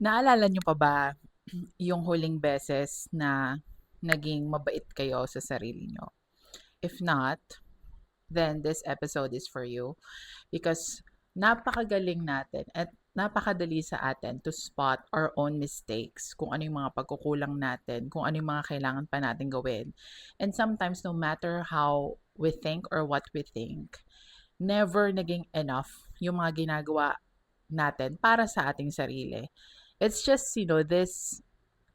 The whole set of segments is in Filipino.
Naalala niyo pa ba yung huling beses na naging mabait kayo sa sarili niyo? If not, then this episode is for you because napakagaling natin at napakadali sa atin to spot our own mistakes, kung ano yung mga pagkukulang natin, kung ano yung mga kailangan pa natin gawin. And sometimes, no matter how we think or what we think, never naging enough yung mga ginagawa natin para sa ating sarili. It's just, this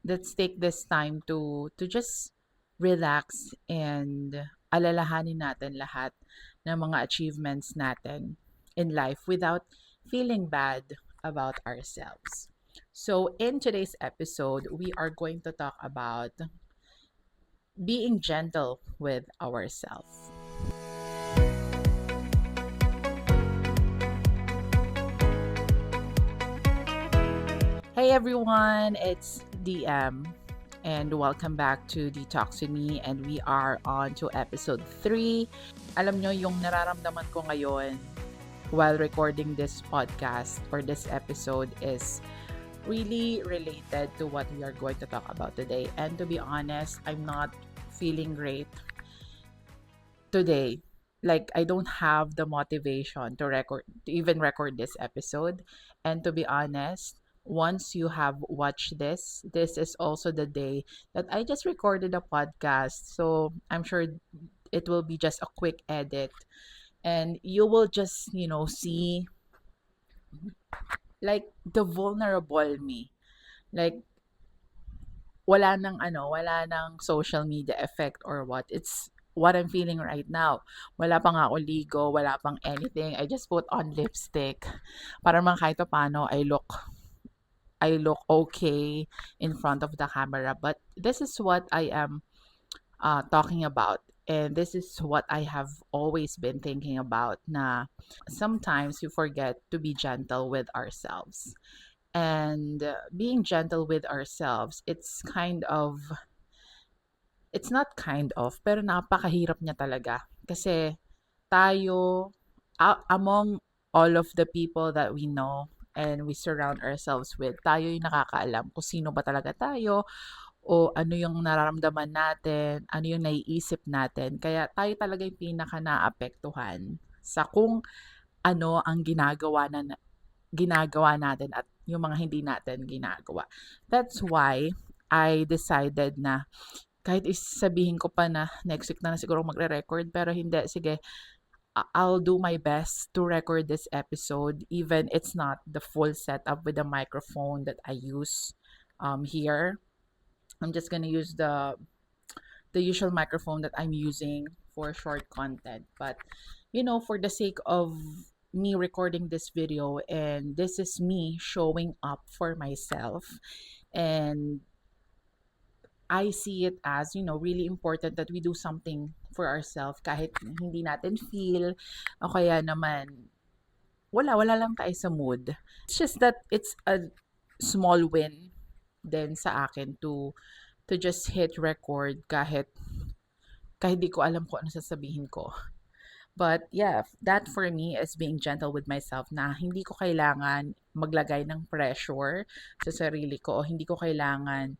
let's take this time to just relax and alalahanin natin lahat ng mga achievements natin in life without feeling bad about ourselves. So, in today's episode, we are going to talk about being gentle with ourselves. Hey everyone, it's DM and welcome back to Detox with Me, and we are on to episode 3. Alam nyo yung nararamdaman ko ngayon while recording this podcast or this episode is really related to what we are going to talk about today. And to be honest, I'm not feeling great today. Like, I don't have the motivation to even record this episode. And to be honest, once you have watched this is also the day that I just recorded a podcast. So I'm sure it will be just a quick edit and you will just, see like the vulnerable me. Like, wala nang social media effect or what. It's what I'm feeling right now. Wala pang ako ligo, wala pang anything. I just put on lipstick para man kahit paano I look okay in front of the camera. But this is what I am talking about. And this is what I have always been thinking about, na sometimes we forget to be gentle with ourselves. And being gentle with ourselves, it's not kind of, pero napakahirap niya talaga. Kasi tayo, among all of the people that we know and we surround ourselves with, tayo yung nakakaalam kung sino ba talaga tayo o ano yung nararamdaman natin, ano yung naiisip natin. Kaya tayo talaga yung pinaka naapektuhan sa kung ano ang ginagawa natin at yung mga hindi natin ginagawa. That's why I decided na kahit sabihin ko pa na next week na siguro magre-record, pero hindi, sige, I'll do my best to record this episode even it's not the full setup with the microphone that I use here. I'm just gonna use the usual microphone that I'm using for short content. But for the sake of me recording this video, and this is me showing up for myself, and I see it as, really important that we do something for ourselves kahit hindi natin feel o kaya naman wala lang tayo sa mood. It's just that it's a small win din sa akin to just hit record kahit di ko alam kung ano sasabihin ko. But yeah, that for me is being gentle with myself, na hindi ko kailangan maglagay ng pressure sa sarili ko o hindi ko kailangan,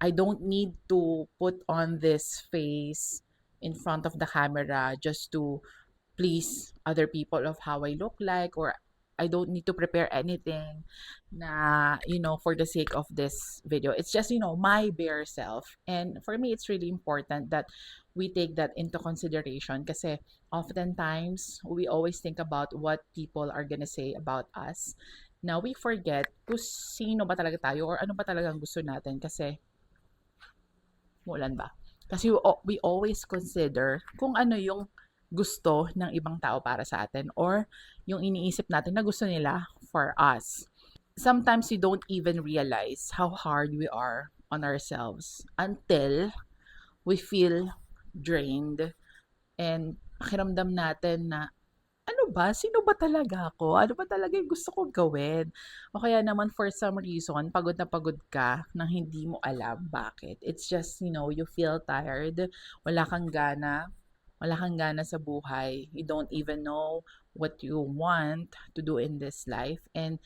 I don't need to put on this face in front of the camera just to please other people of how I look like, or I don't need to prepare anything na, for the sake of this video. It's just, my bare self. And for me, it's really important that we take that into consideration kasi oftentimes we always think about what people are gonna say about us. Now, we forget kung sino ba talaga tayo or ano ba talagang gusto natin kasi, muulan ba? Kasi we always consider kung ano yung gusto ng ibang tao para sa atin or yung iniisip natin na gusto nila for us. Sometimes we don't even realize how hard we are on ourselves until we feel drained and pakiramdam natin na ano ba? Sino ba talaga ako? Ano ba talaga yung gusto kong gawin? O kaya naman for some reason, pagod na pagod ka nang hindi mo alam bakit. It's just, you feel tired, wala kang gana, wala kang gana sa buhay. You don't even know what you want to do in this life. And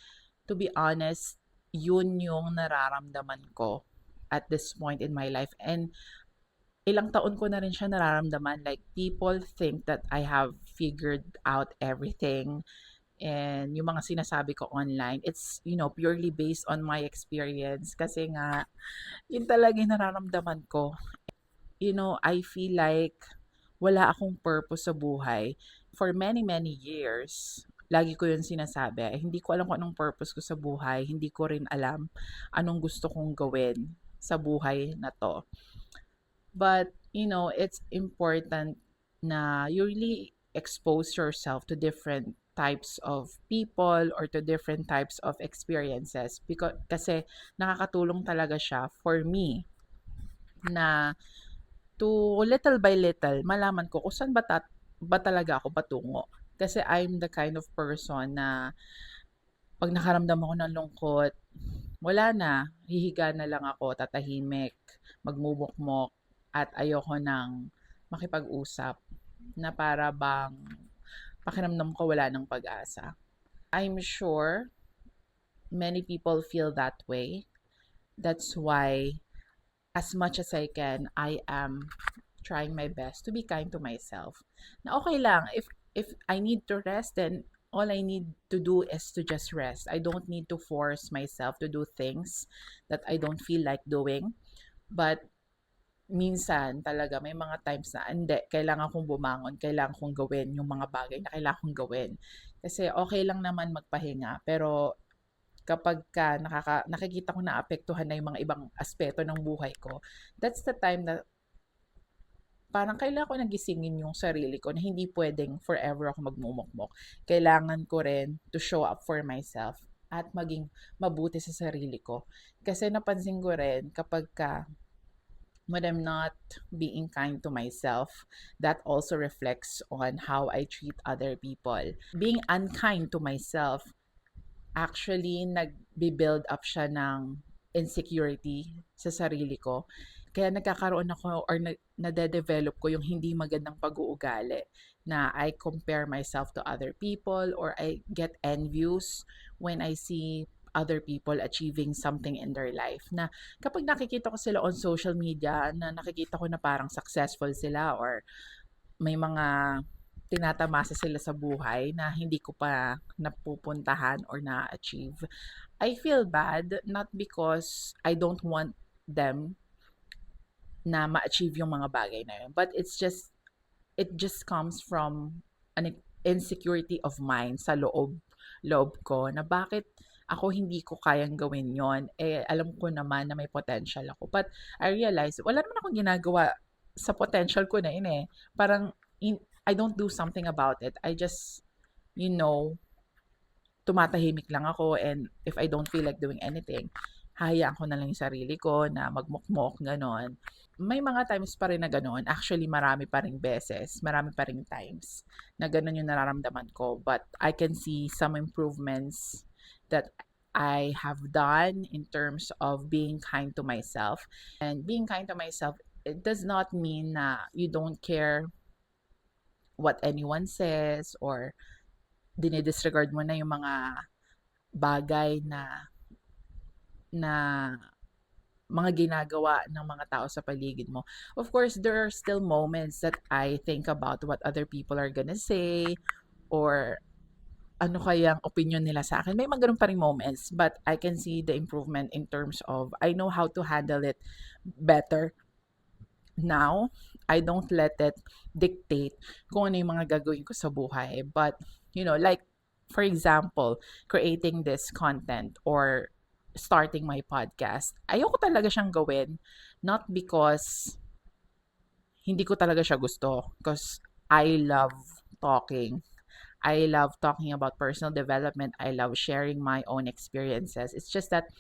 to be honest, yun yung nararamdaman ko at this point in my life. And ilang taon ko na rin siya nararamdaman. Like, people think that I have figured out everything. And yung mga sinasabi ko online, it's, purely based on my experience. Kasi nga, yun talaga yung nararamdaman ko. I feel like wala akong purpose sa buhay. For many, many years, lagi ko yun sinasabi. Hindi ko alam kung anong purpose ko sa buhay. Hindi ko rin alam anong gusto kong gawin sa buhay na to. But, it's important na you really expose yourself to different types of people or to different types of experiences because kasi nakakatulong talaga siya for me na to little by little malaman ko kung saan ba talaga ako patungo. Kasi I'm the kind of person na pag nakaramdam ako ng lungkot, wala na, hihiga na lang ako, tatahimik, magmumukmok, at ayoko nang makipag-usap na para bang pakiramdam ko wala ng pag-asa. I'm sure many people feel that way. That's why, as much as I can, I am trying my best to be kind to myself. Na okay lang, if I need to rest, then all I need to do is to just rest. I don't need to force myself to do things that I don't feel like doing. But minsan talaga may mga times na hindi, kailangan kong bumangon, kailangan kong gawin yung mga bagay na kailangan kong gawin. Kasi okay lang naman magpahinga, pero kapag nakikita ko na apektuhan na yung mga ibang aspeto ng buhay ko, that's the time na parang kailangan ko nagisingin yung sarili ko na hindi pwedeng forever ako magmumukmok. Kailangan ko rin to show up for myself at maging mabuti sa sarili ko. Kasi napansin ko rin kapag when I'm not being kind to myself, that also reflects on how I treat other people. Being unkind to myself, actually nag-build up siya ng insecurity sa sarili ko. Kaya nagkakaroon ako or nade-develop ko yung hindi magandang pag-uugali na I compare myself to other people or I get envious when I see other people achieving something in their life. Na kapag nakikita ko sila on social media, na nakikita ko na parang successful sila or may mga tinatamasa sila sa buhay na hindi ko pa napupuntahan or na-achieve. I feel bad not because I don't want them na ma-achieve yung mga bagay na yun. But it just comes from an insecurity of mine sa loob ko na bakit ako hindi ko kayang gawin yon. Alam ko naman na may potential ako. But I realized, wala naman akong ginagawa sa potential ko na yun eh. Parang, I don't do something about it. I just, tumatahimik lang ako and if I don't feel like doing anything, hahayaan ko na lang yung sarili ko na magmukmok, ganon. May mga times pa rin na gano'n. Actually, marami pa ring beses, marami pa ring times na gano'n yung nararamdaman ko. But I can see some improvements that I have done in terms of being kind to myself. And being kind to myself, it does not mean na you don't care what anyone says or dinidisregard mo na yung mga bagay na mga ginagawa ng mga tao sa paligid mo. Of course, there are still moments that I think about what other people are gonna say or ano kayang opinion nila sa akin. May mga ganun pa ring moments, but I can see the improvement in terms of I know how to handle it better now. I don't let it dictate kung ano yung mga gagawin ko sa buhay. But, like, for example, creating this content or starting my podcast, ayoko talaga siyang gawin. Not because hindi ko talaga siya gusto. Because I love talking. I love talking about personal development. I love sharing my own experiences. It's just that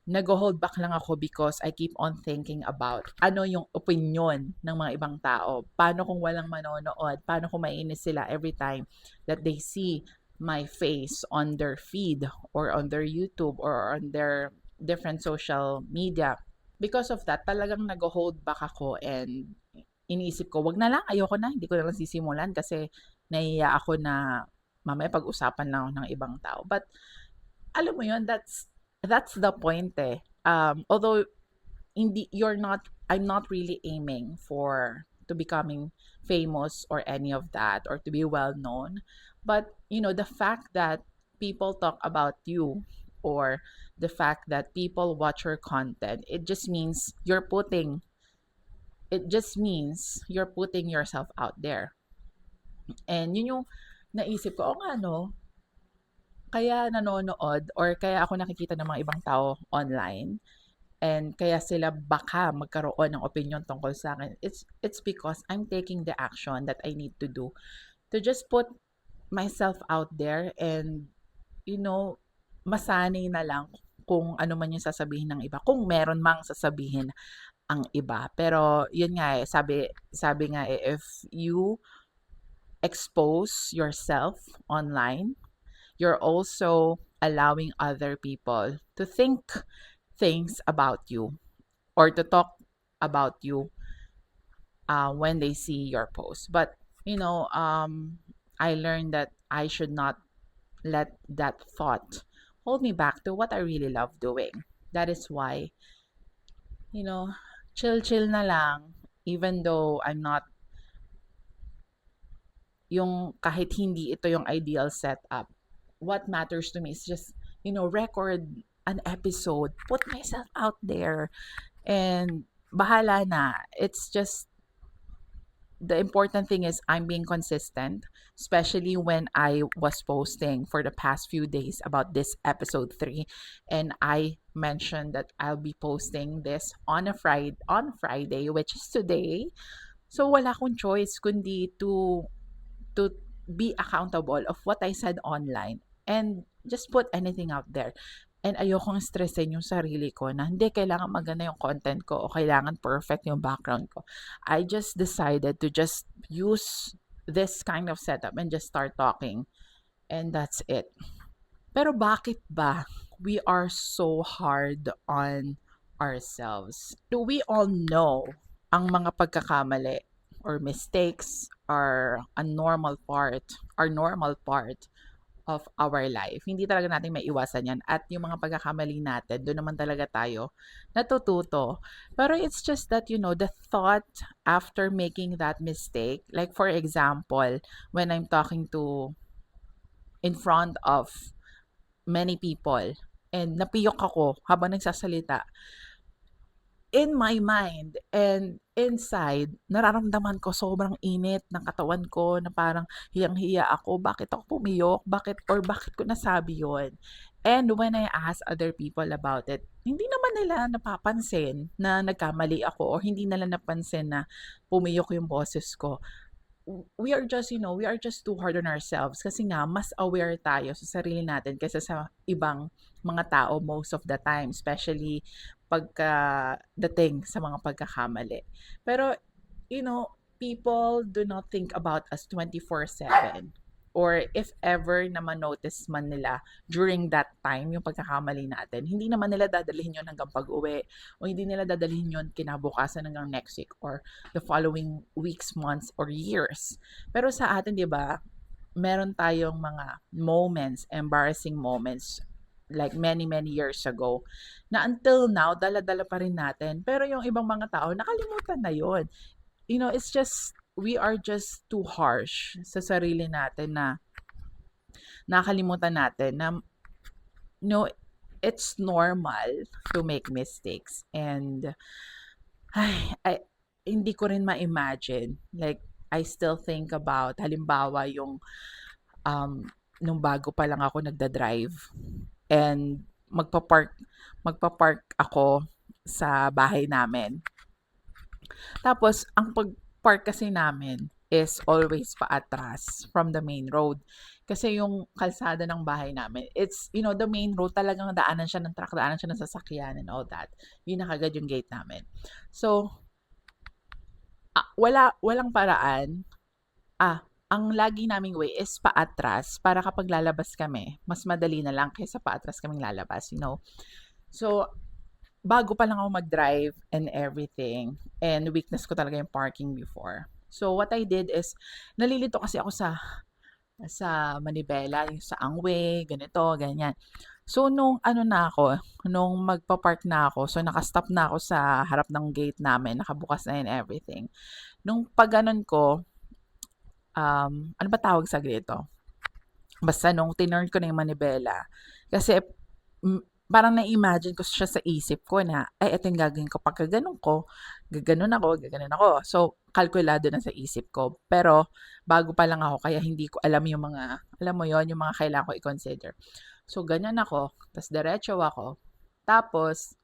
nag-hold back lang ako because I keep on thinking about ano yung opinion ng mga ibang tao. Paano kung walang manonood? Paano kung mainis sila every time that they see my face on their feed or on their YouTube or on their different social media. Because of that, talagang nag-hold back ako and iniisip ko, wag na lang, ayoko na, hindi ko na lang sisimulan kasi nahiya ako na mamaya pag-usapan lang ako ng ibang tao. But, alam mo yun, that's That's the point eh. Although I'm not really aiming for to becoming famous or any of that or to be well known. But the fact that people talk about you or the fact that people watch your content, it just means you're putting yourself out there. And yun yung naisip ko, o nga no, kaya nanonood or kaya ako nakikita ng mga ibang tao online and kaya sila baka magkaroon ng opinion tungkol sa akin. It's because I'm taking the action that I need to do to just put myself out there and you know, masanay na lang kung ano man yung sasabihin ng iba. Kung meron mang sasabihin ang iba. Pero yun nga eh, sabi nga eh, if you expose yourself online, you're also allowing other people to think things about you or to talk about you when they see your post. But I learned that I should not let that thought hold me back to what I really love doing. That is why, you know, chill na lang, even though I'm not yung kahit hindi ito yung ideal setup. What matters to me is just, record an episode, put myself out there, and bahala na. It's just the important thing is I'm being consistent, especially when I was posting for the past few days about this episode 3 and I mentioned that I'll be posting this on Friday, which is today. So wala akong choice kundi to be accountable of what I said online and just put anything out there. And ayokong stressin yung sarili ko na hindi kailangan maganda yung content ko o kailangan perfect yung background ko. I just decided to just use this kind of setup and just start talking. And that's it. Pero bakit ba we are so hard on ourselves? Do we all know ang mga pagkakamali or mistakes are normal part of our life. Hindi talaga natin maiwasan yan. At yung mga pagkakamali natin, doon naman talaga tayo natututo. Pero it's just that, the thought after making that mistake, like for example, when I'm talking to in front of many people, and napiyok ako habang nagsasalita, in my mind and inside, nararamdaman ko sobrang init ng katawan ko na parang hiyang-hiya ako. Bakit ako pumiyok? Bakit ko nasabi yon? And when I ask other people about it, hindi naman nila napapansin na nagkamali ako or hindi nila napansin na pumiyok yung boses ko. We are just too hard on ourselves kasi nga mas aware tayo sa sarili natin kaysa sa ibang mga tao most of the time, especially pagka-dating sa mga pagkakamali. Pero, people do not think about us 24/7. Or if ever na ma-notice man nila during that time, yung pagkakamali natin, hindi naman nila dadalhin yun hanggang pag-uwi o hindi nila dadalhin yun kinabukasan hanggang next week or the following weeks, months, or years. Pero sa atin, di ba, meron tayong mga moments, embarrassing moments like many, many years ago na until now, dala-dala pa rin natin. Pero yung ibang mga tao, nakalimutan na yun. It's just, we are just too harsh sa sarili natin na nakalimutan natin na, it's normal to make mistakes. And, hindi ko rin ma-imagine. Like, I still think about, halimbawa, yung, nung bago pa lang ako nagda-drive and magpa-park ako sa bahay namin. Tapos, ang pag-park kasi namin is always paatras from the main road. Kasi yung kalsada ng bahay namin, it's, the main road talagang daanan siya ng truck, daanan siya ng sasakyan and all that. Yun nakagad yung gate namin. So, walang paraan. Ang lagi naming way is paatras para kapag lalabas kami, mas madali na lang kaysa paatras kaming lalabas, So, bago pa lang ako mag-drive and everything, and weakness ko talaga yung parking before. So, what I did is, nalilito kasi ako sa Manibela, yung sa Angway, ganito, ganyan. So, nung ano na ako, nung magpa-park na ako, so naka-stop na ako sa harap ng gate namin, nakabukas na and everything. Nung pag-ganon ko, ano ba tawag sa ganito? Basta nung tinurn ko na yung manibela, kasi parang na-imagine ko siya sa isip ko na, ay, ito yung gagawin ko. Pagka ganun ko, gaganon ako. So, kalkulado na sa isip ko. Pero, bago pa lang ako, kaya hindi ko alam yung mga, alam mo yon yung mga kailangan ko i-consider. So, ganyan ako, tapos diretso ako. Tapos,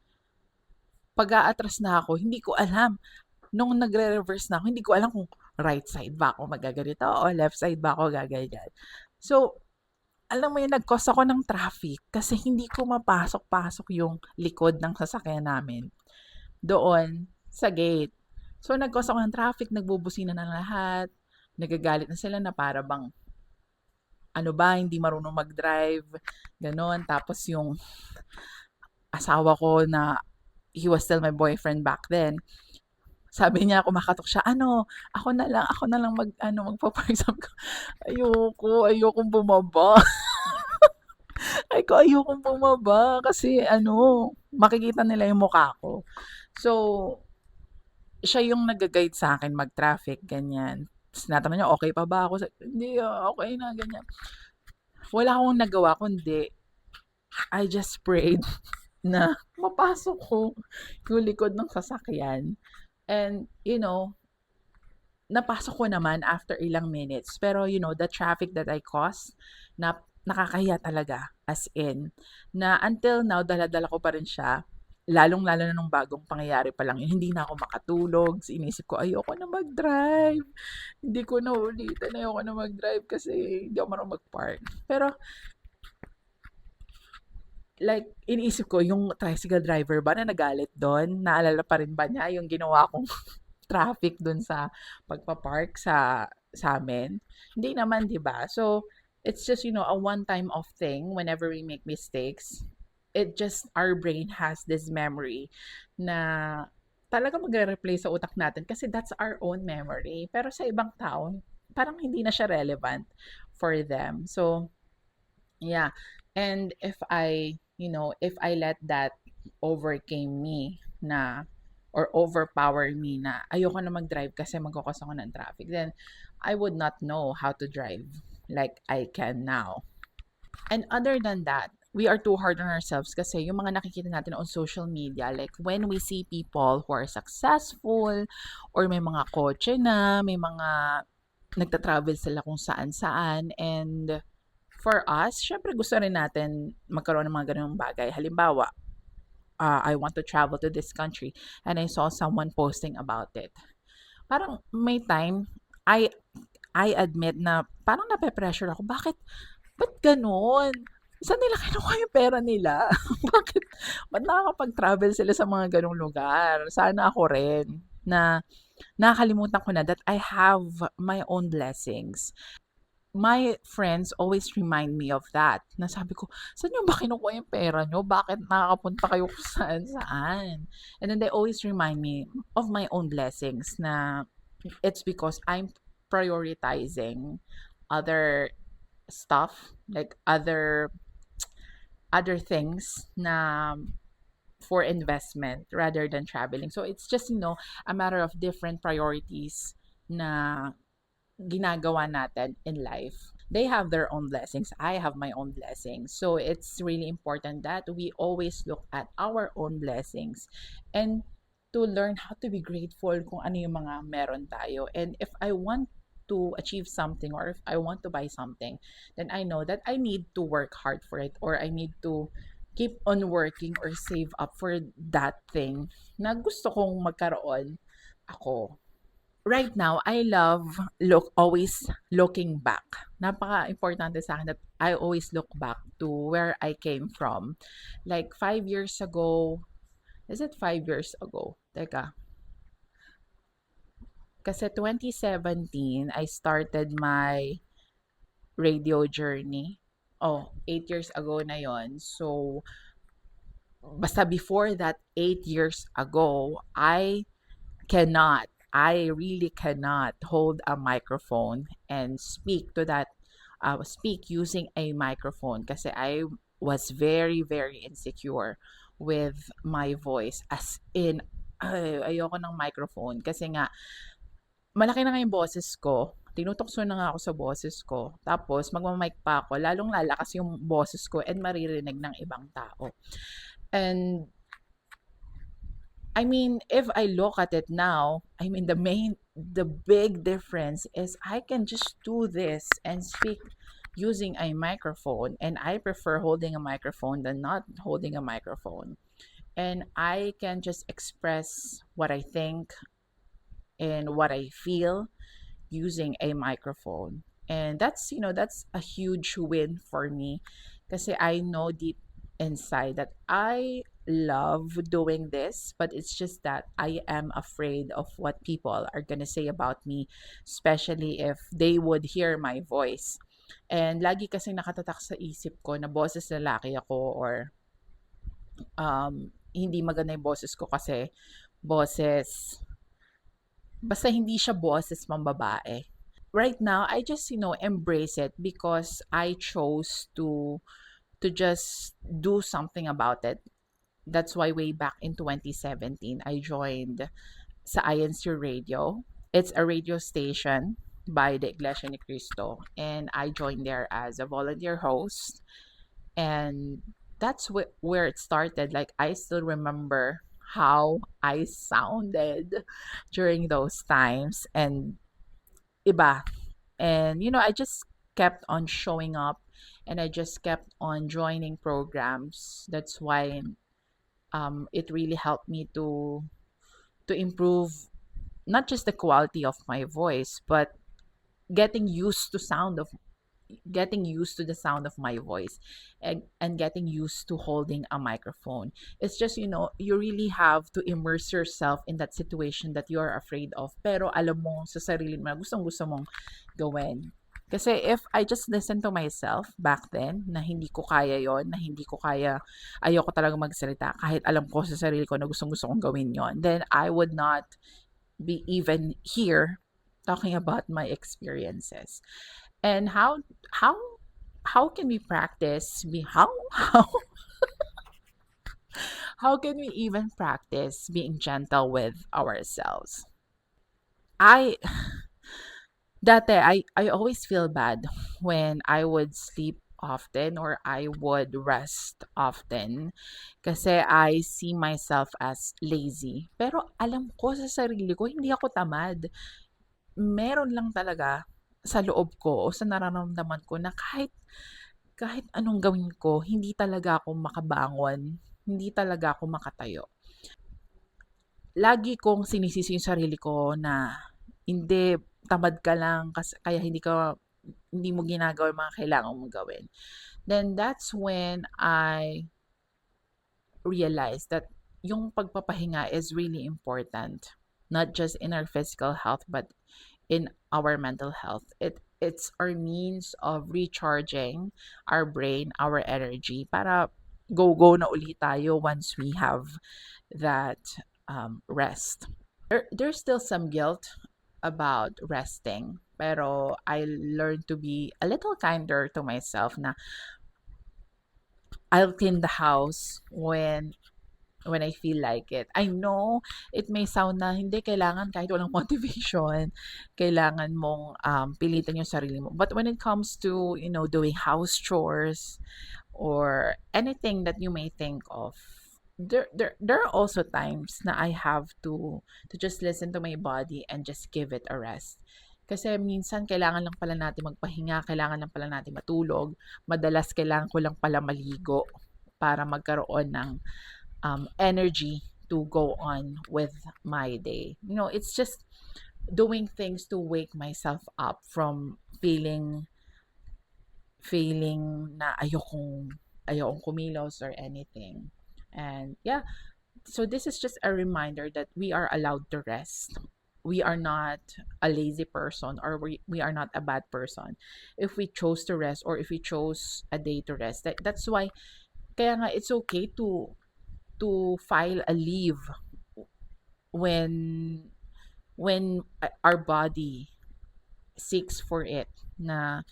pag-aatras na ako, hindi ko alam. Nung nagre-reverse na ako, hindi ko alam kung right side ba ako magaganito o left side ba ako gaganyan. So, alam mo yun, nag-cause ako ng traffic kasi hindi ko mapasok-pasok yung likod ng sasakyan namin doon sa gate. So, nag-cause ako ng traffic, nagbubusina na lahat, nagagalit na sila na para bang, ano ba, hindi marunong mag-drive, ganon. Tapos yung asawa ko na he was still my boyfriend back then, sabi niya, kumakatok siya, ano, ako na lang magpa-park. Sabi ko, ayokong bumaba. Ay ko, ayokong bumaba kasi makikita nila yung mukha ko. So, siya yung nag-guide sa akin mag-traffic, ganyan. Tapos tinatanong niya, okay pa ba ako? Hindi, okay na, ganyan. Wala akong nagawa kundi, I just prayed na mapasok ko yung likod ng sasakyan. And, napasok ko naman after ilang minutes. Pero, the traffic that I caused, nakakahiya talaga. As in, na until now, dala-dala ko pa rin siya. Lalong-lalo na nung bagong pangyayari pa lang yun, hindi na ako makatulog. Inisip ko, ayoko na mag-drive. Hindi ko na ulitin, ayoko na mag-drive kasi hindi ako marunong mag-park. Pero, like, iniisip ko, yung tricycle driver ba na nagalit doon? Naalala pa rin ba niya yung ginawa kong traffic dun sa pagpa-park sa amin? Hindi naman, 'di ba? So, it's just, a one-time off thing whenever we make mistakes. It just, our brain has this memory na talaga magre-replay sa utak natin kasi that's our own memory. Pero sa ibang tao, parang hindi na siya relevant for them. So, yeah. And if I let that overcame me na or overpower me na ayoko na mag-drive kasi magkakos ako ng traffic, then I would not know how to drive like I can now. And other than that, we are too hard on ourselves kasi yung mga nakikita natin on social media, like when we see people who are successful or may mga kotse na, may mga nagta-travel sila kung saan-saan, and for us, syempre gusto rin natin magkaroon ng mga ganung bagay. Halimbawa, I want to travel to this country and I saw someone posting about it. Parang may time, I I admit na parang nape-pressure ako. Ba't ganun? Saan nila kinuha yung pera nila? Bakit? Ba't nakakapag-travel sila sa mga ganung lugar? Sana ako rin na nakakalimutan ko na that I have my own blessings. My friends always remind me of that. Na sabi ko, saan nyo ba kinukuha yung pera nyo? Bakit nakakapunta kayo kung saan-saan? And then they always remind me of my own blessings na it's because I'm prioritizing other stuff, like other things na for investment rather than traveling. So it's just, a matter of different priorities na ginagawa natin in life. They have their own blessings. I have my own blessings. So it's really important that we always look at our own blessings and to learn how to be grateful kung ano yung mga meron tayo. And if I want to achieve something or if I want to buy something, then I know that I need to work hard for it or I need to keep on working or save up for that thing na gusto kong magkaroon ako. Right now, I love always looking back. Napaka-importante sa akin that I always look back to where I came from. Like 5 years ago, is it 5 years ago? Teka. Kasi 2017, I started my radio journey. 8 years ago na yon. So, basta before that 8 years ago, I really cannot hold a microphone and speak using a microphone kasi was very, very insecure with my voice. As in, ay, ayoko ng microphone kasi nga malaki na nga yung boses ko. Tinutokso na nga ako sa boses ko. Tapos magma-mic pa ako, lalong lalakas yung boses ko and maririnig ng ibang tao. And I mean, if I look at it now, I mean the big difference is I can just do this and speak using a microphone, and I prefer holding a microphone than not holding a microphone. And I can just express what I think and what I feel using a microphone. And that's a huge win for me because I know deep inside that I love doing this, but it's just that I am afraid of what people are going to say about me, especially if they would hear my voice. And lagi kasi nakatatak sa isip ko na boses lalaki ako, or hindi maganda yung boses ko kasi boses, basta hindi siya boses mambabae. Right now I just embrace it because I chose to just do something about it. That's why way back in 2017 I joined sa INC Radio. It's a radio station by the Iglesia ni Cristo, and I joined there as a volunteer host. And that's where it started. Like, I still remember how I sounded during those times, and iba. And I just kept on showing up, and I just kept on joining programs. That's why it really helped me to improve not just the quality of my voice, but getting used to sound of getting used to the sound of my voice, and getting used to holding a microphone. It's just, you really have to immerse yourself in that situation that you're afraid of. Pero alam mo sa sarili mo na gustong gusto mong gawin. Kasi if I just listen to myself back then, na hindi ko kaya yon, na hindi ko kaya, ayoko talaga magsalita, kahit alam ko sa sarili ko na gustong gusto kong gawin yon, then I would not be even here talking about my experiences. And how how can we practice be how can we even practice being gentle with ourselves? I I always feel bad when I would sleep often or I would rest often kasi I see myself as lazy. Pero alam ko sa sarili ko hindi ako tamad. Meron lang talaga sa loob ko o sa nararamdaman ko na kahit anong gawin ko, hindi talaga ako makabangon, hindi talaga ako makatayo. Lagi kong sinisisi yung sarili ko na hindi, tamad ka lang kasi kaya hindi mo ginagawa yung mga kailangan mong gawin. Then that's when I realized that yung pagpapahinga is really important, not just in our physical health but in our mental health. It's our means of recharging our brain, our energy para go na ulit tayo once we have that rest. There's still some guilt about resting, pero I learned to be a little kinder to myself na I'll clean the house when I feel like it. I know it may sound na hindi kailangan kahit walang motivation, kailangan mong pilitin yung sarili mo. But when it comes to, doing house chores or anything that you may think of, there are also times na I have to just listen to my body and just give it a rest. Kasi minsan kailangan lang pala natin magpahinga, kailangan lang pala natin matulog, madalas kailangan ko lang pala maligo para magkaroon ng energy to go on with my day. It's just doing things to wake myself up from feeling na ayokong kumilos or anything. And yeah, so this is just a reminder that we are allowed to rest. We are not a lazy person, or we are not a bad person if we chose to rest, or if we chose a day to rest. That's why kaya nga it's okay to file a leave when our body seeks for it, na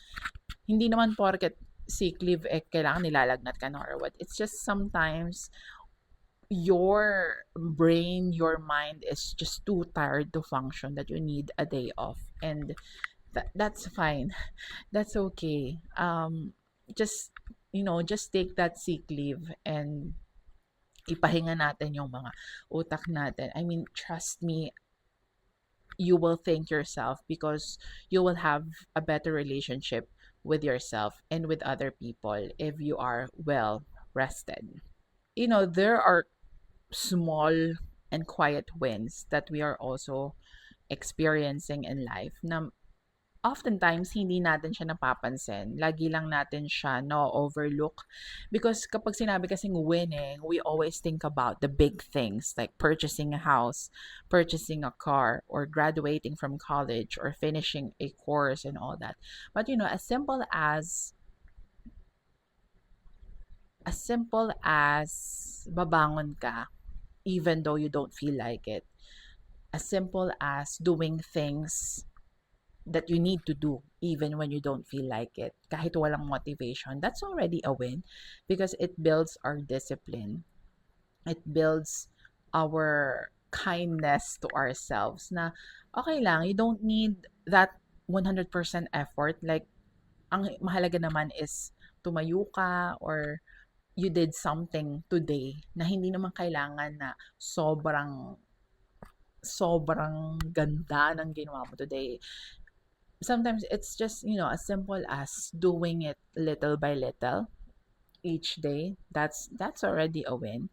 hindi naman porket sick leave, kailangan nilalagnat ka na or what. It's just sometimes your brain, your mind is just too tired to function that you need a day off. And that's fine. That's okay. Just, just take that sick leave and ipahinga natin yung mga utak natin. I mean, trust me, you will thank yourself because you will have a better relationship with yourself and with other people if you are well rested. There are small and quiet wins that we are also experiencing in life na oftentimes hindi natin siya napapansin. Lagi lang natin siya na-overlook because kapag sinabi kasing winning, we always think about the big things like purchasing a house, purchasing a car, or graduating from college or finishing a course and all that. But as simple as babangon ka even though you don't feel like it. As simple as doing things that you need to do even when you don't feel like it. Kahit walang motivation, that's already a win because it builds our discipline. It builds our kindness to ourselves na okay lang, you don't need that 100% effort. Like, ang mahalaga naman is tumayo ka or you did something today na hindi naman kailangan na sobrang sobrang ganda ng ginawa mo today. Sometimes it's just, as simple as doing it little by little each day. That's already a win.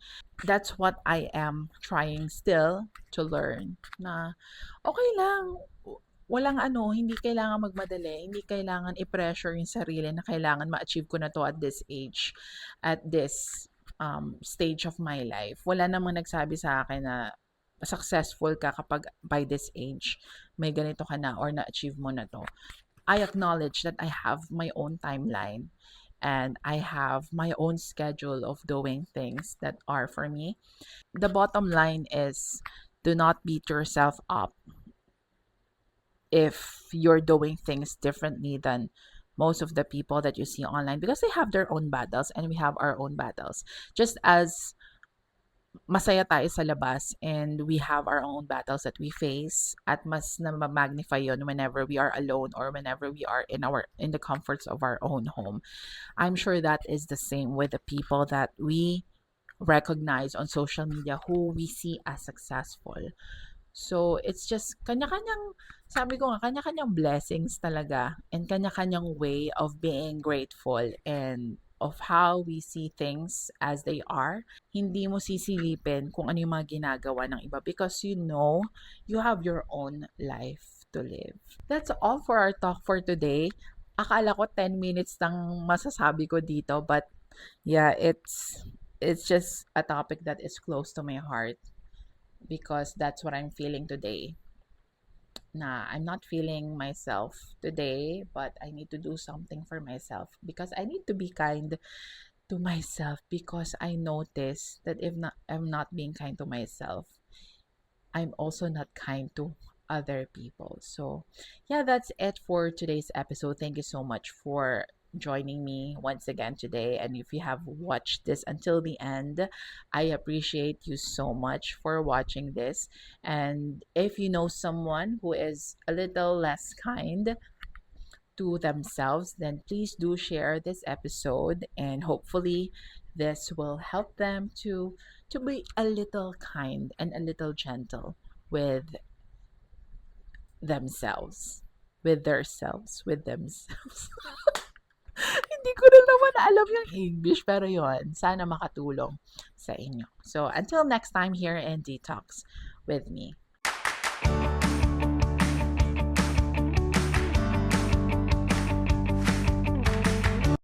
That's what I am trying still to learn na okay lang. Walang hindi kailangan magmadali, hindi kailangan i-pressure yung sarili na kailangan ma-achieve ko na to at this age, at this stage of my life. Wala namang nagsabi sa akin na successful ka kapag by this age, may ganito ka na or na-achieve mo na to. I acknowledge that I have my own timeline and I have my own schedule of doing things that are for me. The bottom line is do not beat yourself up if you're doing things differently than most of the people that you see online because they have their own battles and we have our own battles. Just as masaya tayo sa labas and we have our own battles that we face at mas na-magnify yun whenever we are alone or whenever we are in the comforts of our own home. I'm sure that is the same with the people that we recognize on social media who we see as successful. So, it's just sabi ko nga, kanya-kanyang blessings talaga and kanya-kanyang way of being grateful and of how we see things as they are. Hindi mo sisilipin kung ano yung mga ginagawa ng iba because you have your own life to live. That's all for our talk for today. Akala ko 10 minutes lang masasabi ko dito but yeah, it's just a topic that is close to my heart because that's what I'm feeling today. Nah, I'm not feeling myself today, but I need to do something for myself because I need to be kind to myself because I notice that if not I'm not being kind to myself, I'm also not kind to other people. So, yeah, that's it for today's episode. Thank you so much for joining me once again today. And if you have watched this until the end, I appreciate you so much for watching this. And if you know someone who is a little less kind to themselves, then please do share this episode and hopefully this will help them to be a little kind and a little gentle with themselves, with themselves. Hindi ko rin naman alam yung English, pero yon sana makatulong sa inyo. So, until next time here in Detox with me.